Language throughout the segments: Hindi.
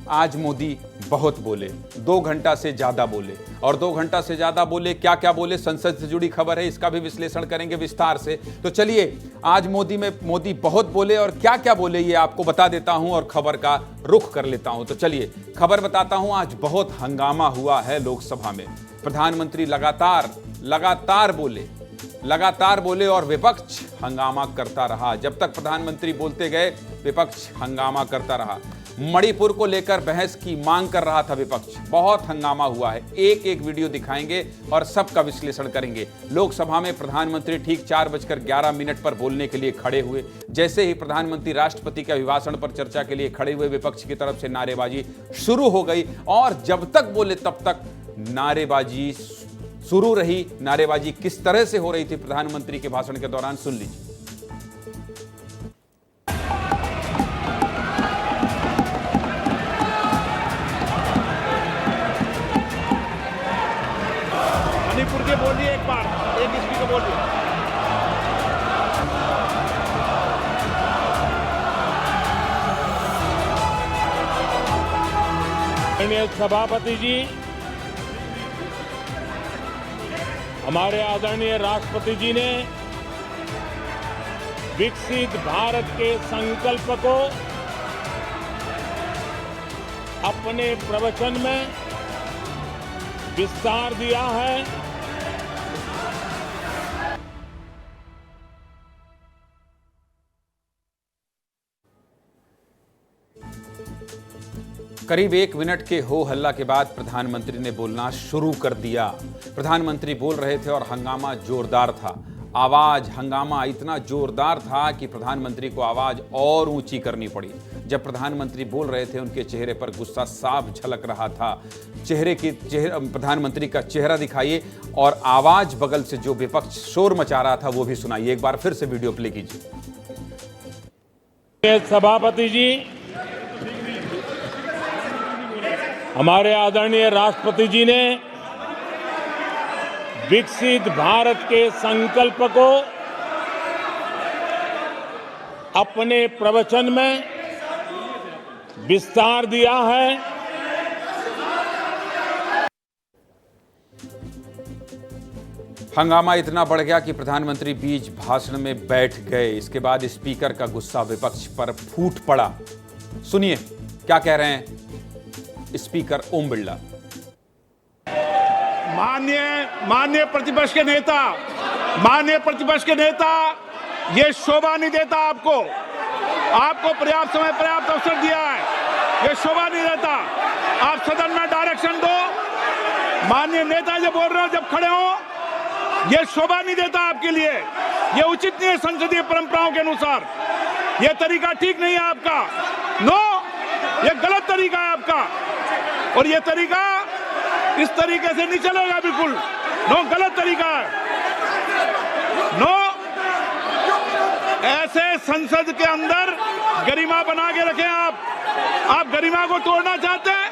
आज मोदी बहुत बोले, 2 घंटा से ज्यादा बोले, और 2 घंटा से ज्यादा बोले, क्या क्या बोले, संसद से जुड़ी खबर है, इसका भी विश्लेषण करेंगे विस्तार से। तो चलिए, आज मोदी बहुत बोले और क्या क्या बोले ये आपको बता देता हूं और खबर का रुख कर लेता हूं। तो चलिए खबर बताता हूं। आज बहुत हंगामा हुआ है लोकसभा में। प्रधानमंत्री लगातार बोले और विपक्ष हंगामा करता रहा। जब तक प्रधानमंत्री बोलते गए, विपक्ष हंगामा करता रहा। मणिपुर को लेकर बहस की मांग कर रहा था विपक्ष। बहुत हंगामा हुआ है, एक एक वीडियो दिखाएंगे और सबका विश्लेषण करेंगे। लोकसभा में प्रधानमंत्री ठीक 4:11 पर बोलने के लिए खड़े हुए। जैसे ही प्रधानमंत्री राष्ट्रपति के अभिभाषण पर चर्चा के लिए खड़े हुए, विपक्ष की तरफ से नारेबाजी शुरू हो गई और जब तक बोले तब तक नारेबाजी शुरू रही। नारेबाजी किस तरह से हो रही थी प्रधानमंत्री के भाषण के दौरान, सुन लीजिए। मणिपुर के बोलिए एक बार, एक स्पीकर बोलिए। माननीय सभापति जी, हमारे आदरणीय राष्ट्रपति जी ने विकसित भारत के संकल्प को अपने प्रवचन में विस्तार दिया है। करीब 1 मिनट के हो हल्ला के बाद प्रधानमंत्री ने बोलना शुरू कर दिया। प्रधानमंत्री बोल रहे थे और हंगामा जोरदार था। हंगामा इतना जोरदार था कि प्रधानमंत्री को आवाज और ऊंची करनी पड़ी। जब प्रधानमंत्री बोल रहे थे, उनके चेहरे पर गुस्सा साफ झलक रहा था। प्रधानमंत्री का चेहरा दिखाइए और आवाज बगल से जो विपक्ष शोर मचा रहा था वो भी सुनाइए। एक बार फिर से वीडियो प्ले कीजिए। सभापति जी, हमारे आदरणीय राष्ट्रपति जी ने विकसित भारत के संकल्प को अपने प्रवचन में विस्तार दिया है। हंगामा इतना बढ़ गया कि प्रधानमंत्री बीच भाषण में बैठ गए। इसके बाद स्पीकर का गुस्सा विपक्ष पर फूट पड़ा। सुनिए क्या कह रहे हैं स्पीकर ओम बिरला। माननीय प्रतिपक्ष के नेता, ये शोभा नहीं देता। आपको पर्याप्त समय, पर्याप्त अवसर दिया है, ये शोभा नहीं देता। आप सदन में डायरेक्शन दो। माननीय नेता जब बोल रहे हो, जब खड़े हो, ये शोभा नहीं देता आपके लिए। ये उचित नहीं है संसदीय परंपराओं के अनुसार। ये तरीका ठीक नहीं है आपका। नो, ये गलत तरीका है आपका और ये तरीका इस तरीके से नहीं चलेगा बिल्कुल। नो, गलत तरीका है। नो, ऐसे संसद के अंदर गरिमा बना के रखें आप गरिमा को तोड़ना चाहते हैं।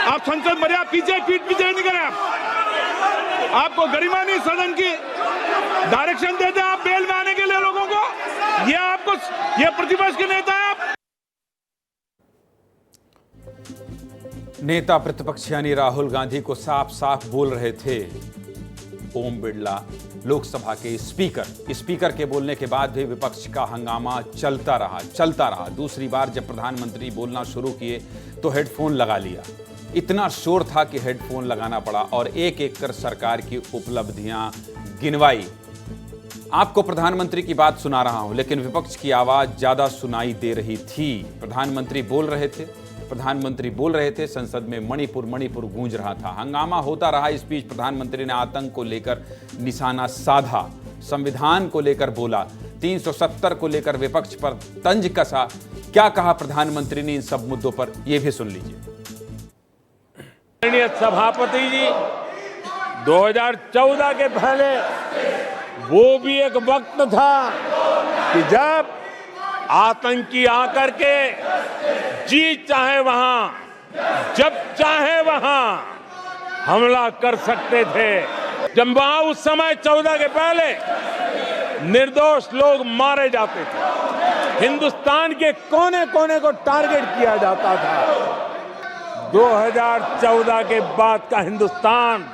आप संसद मर्यादा पीछे नहीं करें। आपको गरिमा नहीं, सदन की डायरेक्शन देते आप बेल में आने के लिए लोगों को। ये प्रतिपक्ष के नेता है आप। नेता प्रतिपक्ष यानी राहुल गांधी को साफ साफ बोल रहे थे ओम बिरला, लोकसभा के स्पीकर के बोलने के बाद भी विपक्ष का हंगामा चलता रहा। दूसरी बार जब प्रधानमंत्री बोलना शुरू किए तो हेडफोन लगा लिया। इतना शोर था कि हेडफोन लगाना पड़ा और एक एक कर सरकार की उपलब्धियां गिनवाई। आपको प्रधानमंत्री की बात सुना रहा हूं, लेकिन विपक्ष की आवाज ज्यादा सुनाई दे रही थी। प्रधानमंत्री बोल रहे थे, संसद में मणिपुर गूंज रहा था। हंगामा होता रहा। इस बीच प्रधानमंत्री ने आतंक को लेकर निशाना साधा, संविधान को लेकर बोला, 370 को लेकर विपक्ष पर तंज कसा। क्या कहा प्रधानमंत्री ने इन सब मुद्दों पर, यह भी सुन लीजिए। माननीय सभापति जी, 2014 के पहले वो भी एक वक्त था कि जब आतंकी आकर के जी चाहे वहां, जब चाहे वहां हमला कर सकते थे। जब वहां उस समय 14 के पहले निर्दोष लोग मारे जाते थे। हिंदुस्तान के कोने कोने को टारगेट किया जाता था। 2014 के बाद का हिंदुस्तान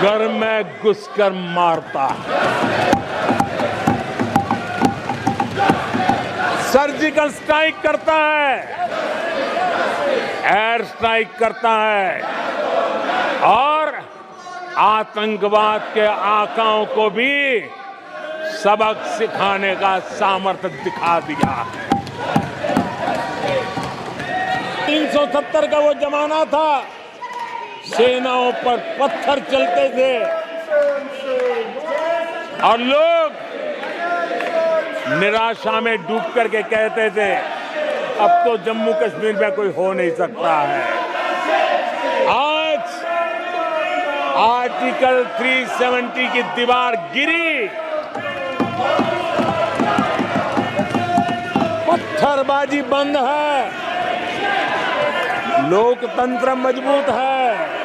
घर में घुसकर मारता है, सर्जिकल स्ट्राइक करता है, एयर स्ट्राइक करता है और आतंकवाद के आकाओं को भी सबक सिखाने का सामर्थ्य दिखा दिया है। 370 का वो जमाना था, सेनाओं पर पत्थर चलते थे और लोग निराशा में डूब करके कहते थे अब तो जम्मू कश्मीर में कोई हो नहीं सकता है। आज आर्टिकल 370 की दीवार गिरी, पत्थरबाजी बंद है, लोकतंत्र मजबूत है।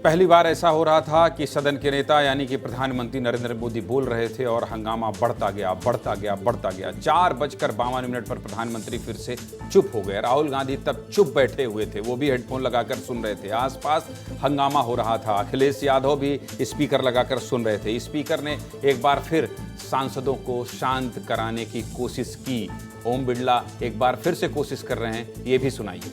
पहली बार ऐसा हो रहा था कि सदन के नेता यानी कि प्रधानमंत्री नरेंद्र मोदी बोल रहे थे और हंगामा बढ़ता गया। 4:52 पर प्रधानमंत्री फिर से चुप हो गए। राहुल गांधी तब चुप बैठे हुए थे, वो भी हेडफोन लगाकर सुन रहे थे। आसपास हंगामा हो रहा था। अखिलेश यादव भी स्पीकर लगाकर सुन रहे थे। स्पीकर ने एक बार फिर सांसदों को शांत कराने की कोशिश की। ओम बिड़ला एक बार फिर से कोशिश कर रहे हैं, ये भी सुनाइए।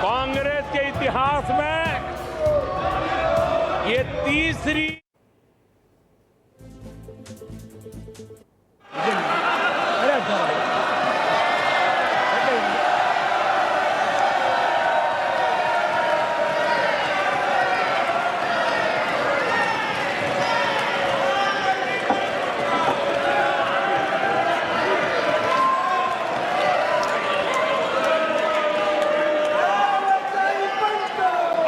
कांग्रेस के इतिहास में ये तीसरी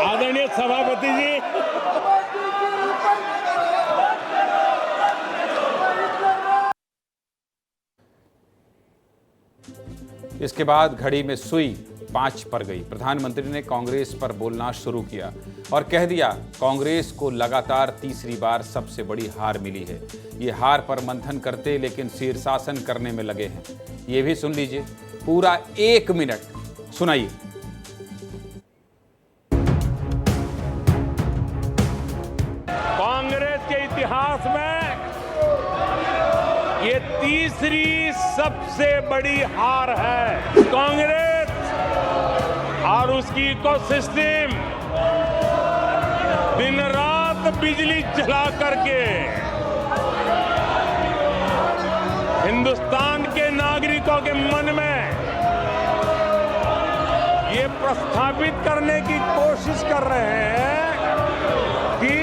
आदरणीय सभापति जी, इसके बाद घड़ी में सुई 5 पर गई। प्रधानमंत्री ने कांग्रेस पर बोलना शुरू किया और कह दिया कांग्रेस को लगातार तीसरी बार सबसे बड़ी हार मिली है। ये हार पर मंथन करते लेकिन शीर्षासन करने में लगे हैं। ये भी सुन लीजिए, पूरा 1 मिनट सुनाइए। कांग्रेस के इतिहास में ये तीसरी सबसे बड़ी हार है। कांग्रेस और उसकी इकोसिस्टम दिन रात बिजली जला करके हिंदुस्तान के नागरिकों के मन में ये प्रस्थापित करने की कोशिश कर रहे हैं कि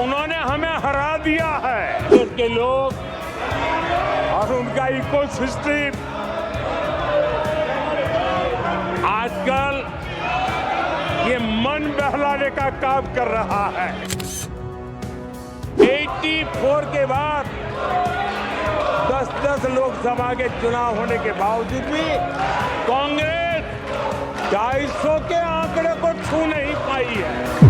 उन्होंने हमें हरा दिया है। उसके लोग और उनका इकोसिस्टम आजकल ये मन बहलाने का काम कर रहा है। 84 के बाद 10-10 लोकसभा के चुनाव होने के बावजूद भी कांग्रेस 250 के आंकड़े को छू नहीं पाई है।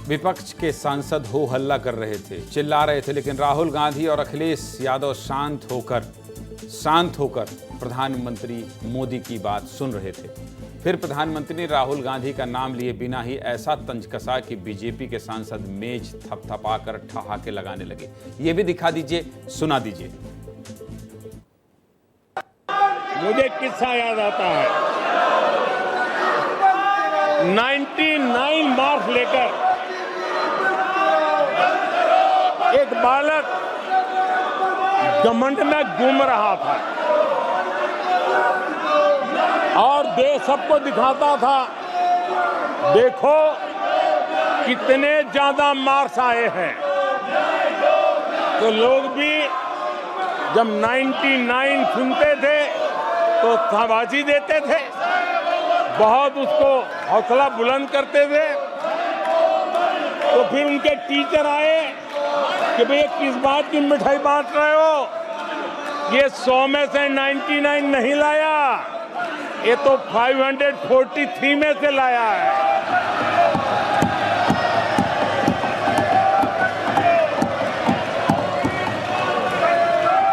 विपक्ष के सांसद हो हल्ला कर रहे थे, चिल्ला रहे थे, लेकिन राहुल गांधी और अखिलेश यादव शांत होकर प्रधानमंत्री मोदी की बात सुन रहे थे। फिर प्रधानमंत्री ने राहुल गांधी का नाम लिए बिना ही ऐसा तंज कसा कि बीजेपी के सांसद मेज थपथपाकर ठहाके लगाने लगे। ये भी दिखा दीजिए, सुना दीजिए। मुझे किस्सा याद आता है। 99 मार्क्स लेकर एक बालक घमंड में घूम रहा था और देश सबको दिखाता था, देखो कितने ज्यादा मार्क्स आए हैं। तो लोग भी जब 99 सुनते थे तो शाबाशी देते थे, बहुत उसको हौसला बुलंद करते थे। तो फिर उनके टीचर आए कि भैया किस बात की मिठाई बांट रहे हो, ये 100 में से 99 नहीं लाया, ये तो 543 में से लाया है।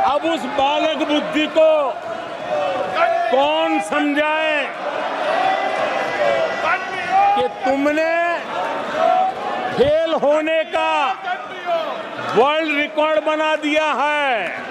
अब उस बालक बुद्धि को कौन समझाए कि तुमने फेल होने का वर्ल्ड रिकॉर्ड बना दिया है।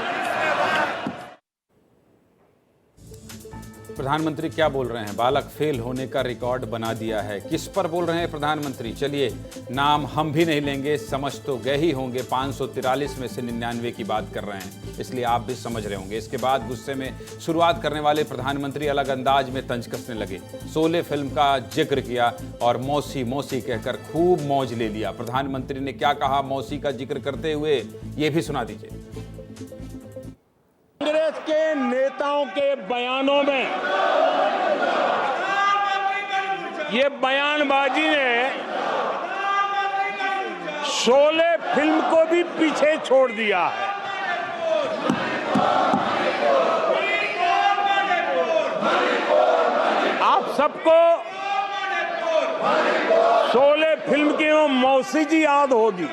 प्रधानमंत्री क्या बोल रहे हैं? बालक फेल होने का रिकॉर्ड बना दिया है। किस पर बोल रहे हैं प्रधानमंत्री? चलिए, नाम हम भी नहीं लेंगे, समझ तो गए ही होंगे। 543 में से 99 की बात कर रहे हैं, इसलिए आप भी समझ रहे होंगे। इसके बाद गुस्से में शुरुआत करने वाले प्रधानमंत्री अलग अंदाज में तंज कसने लगे। शोले फिल्म का जिक्र किया और मौसी मौसी कहकर खूब मौज ले लिया। प्रधानमंत्री ने क्या कहा मौसी का जिक्र करते हुए, ये भी सुना दीजिए। कांग्रेस के नेताओं के बयानों में ये बयानबाजी ने शोले फिल्म को भी पीछे छोड़ दिया है। आप सबको शोले फिल्म की वो मौसी जी याद होगी।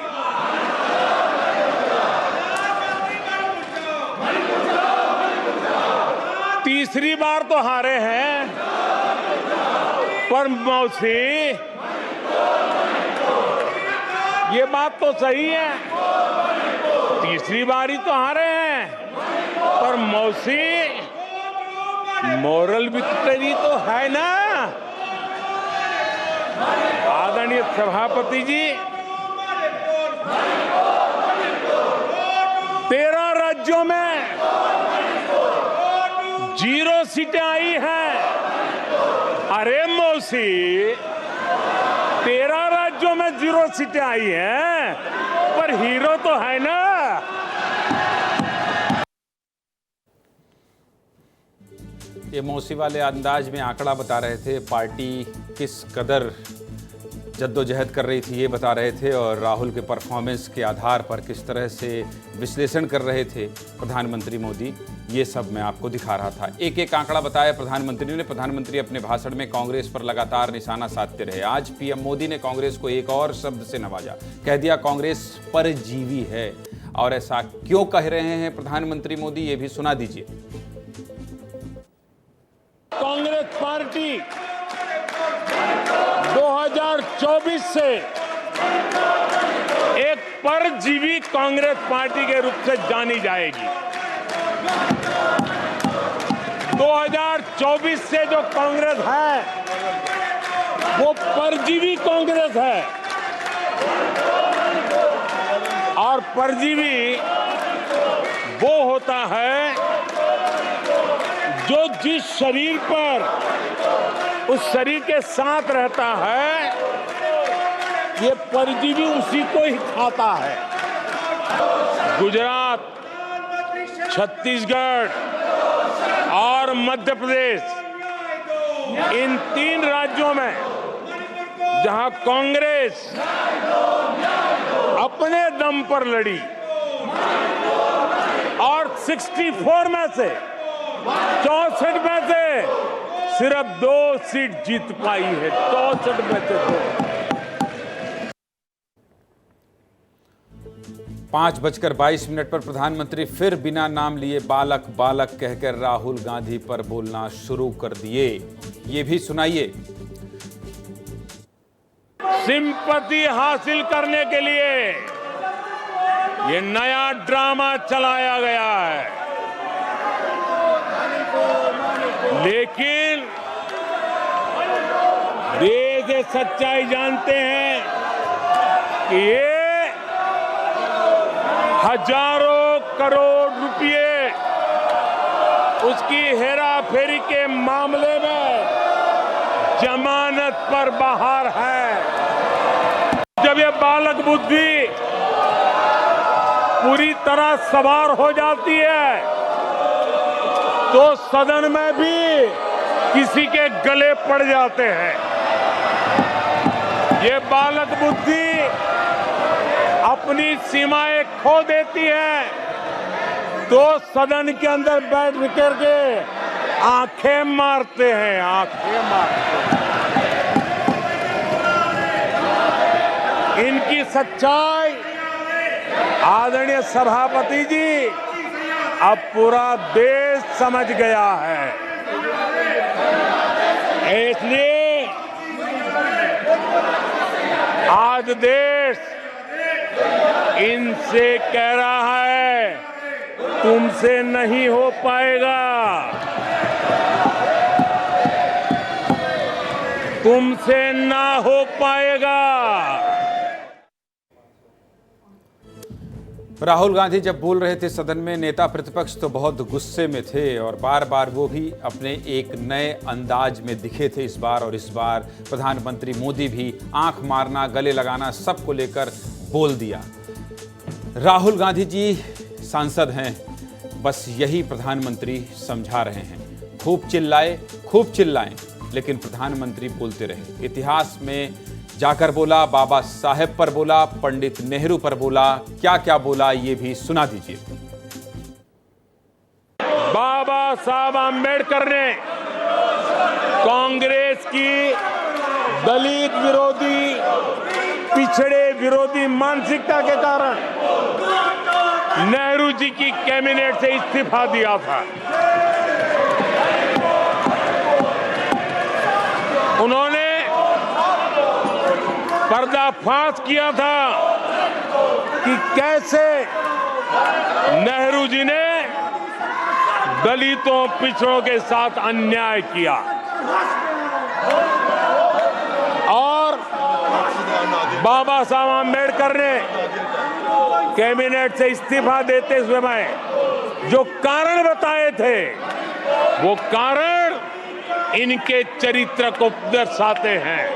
तीसरी बार तो हारे हैं, पर मौसी, ये बात तो सही है, तीसरी बार ही तो हारे हैं, पर मौसी मोरल विक्ट्री तो है ना। आदरणीय सभापति जी, 13 राज्यों में 0 सीटें आई हैं। अरे मौसी, 13 राज्यों में 0 सीटें आई हैं, पर हीरो तो है ना। ये मौसी वाले अंदाज में आंकड़ा बता रहे थे, पार्टी किस कदर जद्दोजहद कर रही थी ये बता रहे थे, और राहुल के परफॉर्मेंस के आधार पर किस तरह से विश्लेषण कर रहे थे प्रधानमंत्री मोदी, ये सब मैं आपको दिखा रहा था। एक एक आंकड़ा बताया प्रधानमंत्री ने। प्रधानमंत्री अपने भाषण में कांग्रेस पर लगातार निशाना साधते रहे। आज पीएम मोदी ने कांग्रेस को एक और शब्द से नवाजा, कह दिया कांग्रेस परजीवी है। और ऐसा क्यों कह रहे हैं प्रधानमंत्री मोदी, ये भी सुना दीजिए। कांग्रेस पार्टी 2024 से एक परजीवी कांग्रेस पार्टी के रूप से जानी जाएगी। 2024 से जो कांग्रेस है वो परजीवी कांग्रेस है, और परजीवी वो होता है जो जिस शरीर पर उस शरीर के साथ रहता है, ये परजीवी उसी को ही खाता है। गुजरात, छत्तीसगढ़ और मध्य प्रदेश, इन 3 राज्यों में जहां कांग्रेस अपने दम पर लड़ी और 64 में से 64 में से सिर्फ 2 सीट जीत पाई है। 64 में से 2। 5:22 पर प्रधानमंत्री फिर बिना नाम लिए बालक बालक कहकर राहुल गांधी पर बोलना शुरू कर दिए। ये भी सुनाइए। सिंपैथी हासिल करने के लिए ये नया ड्रामा चलाया गया है, लेकिन देश ये सच्चाई जानते हैं कि ये हजारों करोड़ रुपए उसकी हेराफेरी के मामले में जमानत पर बाहर है। जब ये बालक बुद्धि पूरी तरह सवार हो जाती है तो सदन में भी किसी के गले पड़ जाते हैं। ये बालक बुद्धि अपनी सीमाएं खो देती है तो सदन के अंदर बैठ करके आंखें मारते हैं, आंखें मारते हैं। इनकी सच्चाई आदरणीय सभापति जी अब पूरा देश समझ गया है। इसलिए आज देश इनसे कह रहा है तुमसे नहीं हो पाएगा, तुमसे ना हो पाएगा। राहुल गांधी जब बोल रहे थे सदन में, नेता प्रतिपक्ष तो बहुत गुस्से में थे और बार बार वो भी अपने एक नए अंदाज में दिखे थे इस बार। और इस बार प्रधानमंत्री मोदी भी आंख मारना, गले लगाना, सबको लेकर बोल दिया। राहुल गांधी जी सांसद हैं, बस यही प्रधानमंत्री समझा रहे हैं। खूब चिल्लाए, खूब चिल्लाएं, लेकिन प्रधानमंत्री बोलते रहे। इतिहास में जाकर बोला, बाबा साहेब पर बोला, पंडित नेहरू पर बोला, क्या क्या बोला ये भी सुना दीजिए। बाबा साहब आम्बेडकर ने कांग्रेस की दलित विरोधी, पिछड़े विरोधी मानसिकता के कारण नेहरू जी की कैबिनेट से इस्तीफा दिया था। उन्होंने पर्दाफाश किया था कि कैसे नेहरू जी ने दलितों, पिछड़ों के साथ अन्याय किया और बाबा साहब आम्बेडकर ने कैबिनेट से इस्तीफा देते समय जो कारण बताए थे वो कारण इनके चरित्र को दर्शाते हैं।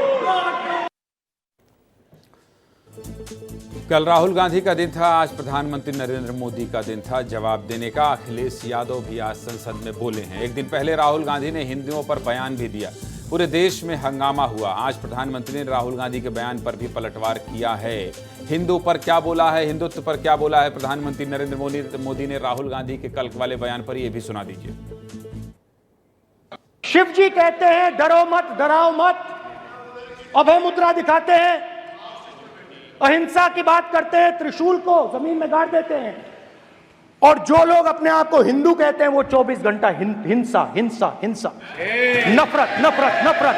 कल राहुल गांधी का दिन था, आज प्रधानमंत्री नरेंद्र मोदी का दिन था जवाब देने का। अखिलेश यादव भी आज संसद में बोले हैं। एक दिन पहले राहुल गांधी ने हिंदुओं पर बयान भी दिया, पूरे देश में हंगामा हुआ। आज प्रधानमंत्री ने राहुल गांधी के बयान पर भी पलटवार किया है। हिंदू पर क्या बोला है, हिंदुत्व पर क्या बोला है प्रधानमंत्री नरेंद्र मोदी ने राहुल गांधी के कल वाले बयान पर, यह भी सुना दीजिए। शिव जी कहते हैं डरो मत, डराओ मत, अभय मुद्रा दिखाते हैं, अहिंसा की बात करते हैं, त्रिशूल को जमीन में गाड़ देते हैं, और जो लोग अपने आप को हिंदू कहते हैं वो 24 घंटा हिंसा हिंसा हिंसा, नफरत नफरत नफरत,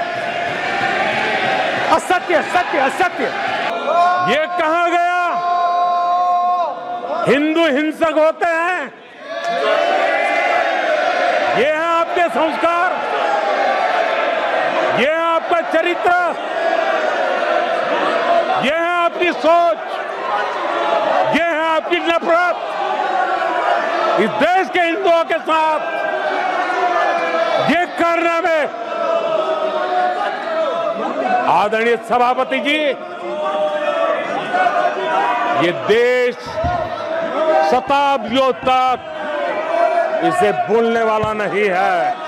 असत्य सत्य असत्य। ये कहा गया हिंदू हिंसक होते हैं? ये है आपके संस्कार, ये है आपका चरित्र, ये है आपकी सोच, ये है आपकी नफरत इस देश के हिंदुओं के साथ। ये करने में आदरणीय सभापति जी, ये देश शताब्दियों तक इसे भूलने वाला नहीं है।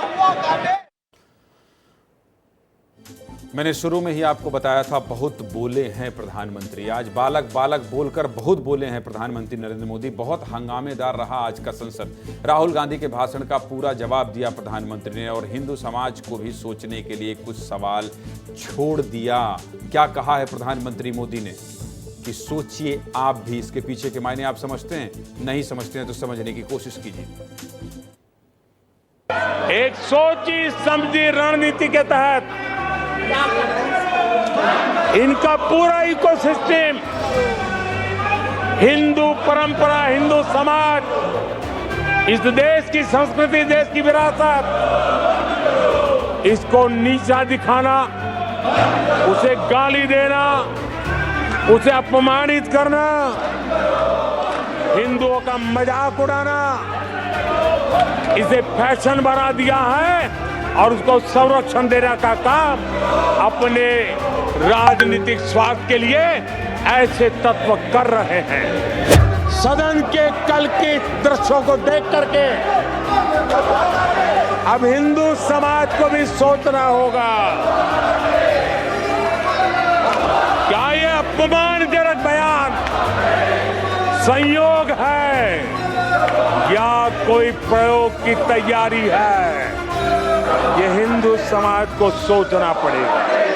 मैंने शुरू में ही आपको बताया था, बहुत बोले हैं प्रधानमंत्री। आज बालक बालक बोलकर बहुत बोले हैं प्रधानमंत्री नरेंद्र मोदी। बहुत हंगामेदार रहा आज का संसद। राहुल गांधी के भाषण का पूरा जवाब दिया प्रधानमंत्री ने और हिंदू समाज को भी सोचने के लिए कुछ सवाल छोड़ दिया। क्या कहा है प्रधानमंत्री मोदी ने कि सोचिए आप भी। इसके पीछे के मायने आप समझते हैं? नहीं समझते हैं तो समझने की कोशिश कीजिए। एक सोची समझी रणनीति के तहत इनका पूरा इकोसिस्टम, हिंदू परंपरा, हिंदू समाज, इस देश की संस्कृति, देश की विरासत, इसको नीचा दिखाना, उसे गाली देना, उसे अपमानित करना, हिंदुओं का मजाक उड़ाना, इसे फैशन बना दिया है और उसको संरक्षण देने का काम अपने राजनीतिक स्वार्थ के लिए ऐसे तत्व कर रहे हैं। सदन के कल के दृश्यों को देख करके अब हिंदू समाज को भी सोचना होगा, क्या ये अपमानजनक बयान संयोग है या प्रयोग की तैयारी है, ये हिंदू समाज को सोचना पड़ेगा।